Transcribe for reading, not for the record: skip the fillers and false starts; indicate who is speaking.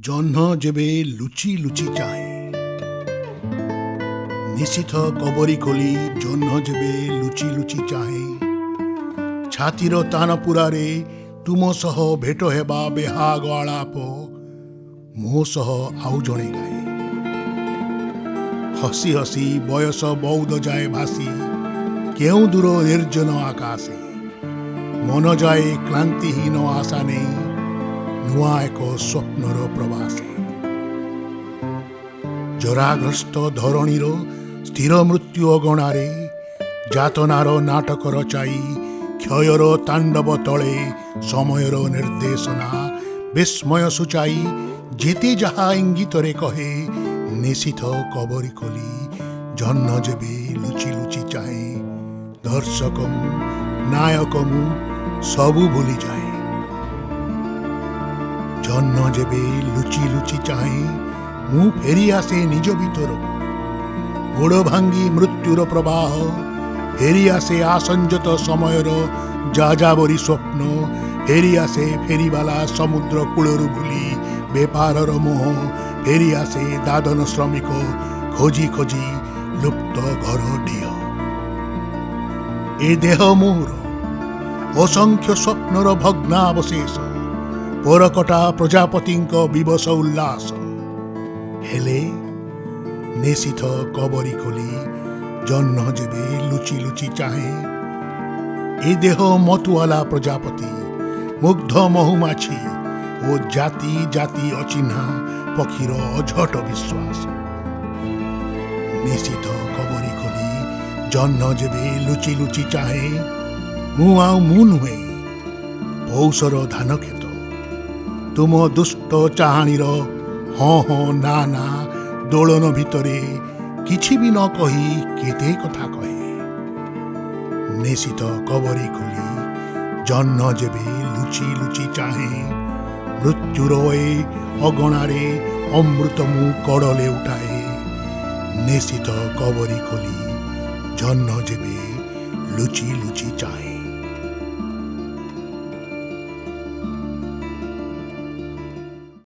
Speaker 1: जह्न जेबे लुचि लुचि चाहे निशिथ कबरी खोली जह्न जेबे लुचि लुचि चाहे छातीर तानपुरारे तुम सह भेट हेबा बेहाग आलाप मो सह आउ जणे गाए हसी हसी बयस बौद जाए भासी केउ दूर निर्जन आकाशे मन जाए क्लांतिहीन आशा नहीं नुआ एक स्वप्नर प्रवासे जराग्रस्त धरणीर स्थिर मृत्यु अगणारे जातनार नाटक रचाई क्षयर तांडव तले समयर निर्देशना विस्मय सूचाई जेते जहा इंगितरे कहे निशिथ कबरी खोली जह्न जेबे लुचि लुचि चाहे दर्शक मु नायक मु सबु भूली जाए जह्न जेबे लुचि लुचि चाहे मु फेरी आसे निज भितर गोड़ भांगी मृत्युर प्रवाह फेरी आसे आसंजत समयर जाजाबरी स्वप्न फेरी आसे फेरीवाला समुद्र कूलरू भूली बेपारर मोह फेरी आसे दादन श्रमिक खोजी खोजी लुप्त घर ढिय ए देह मोर असंख्य स्वप्नर भग्नावशेष परकटा प्रजापति विवश उल्लास हेले निशिथ कबरी खोली जह्न जेबे लुचि लुचि चाहे ए देह मतुआला प्रजापति मुग्ध महुमाछी ओ जाति जाति अचिन्हा पक्षीर अझट विश्वास निशिथ कबरी खोली जह्न जेबे लुचि लुचि चाहे मु आउ मु नुहे पौषर धान खेत तुम दुष्ट चाहाणीर हाँ हाँ ना ना दोलन भितरे किछि भी न कही केते कथा कहे निशिथ कबरी खोली जह्न जेबे लुचि लुचि चाहे मृत्युर ए अगणारे अमृत मु कड़ले उठाए निशिथ कबरी खोली जह्न जेबे लुचि लुचि चाहे।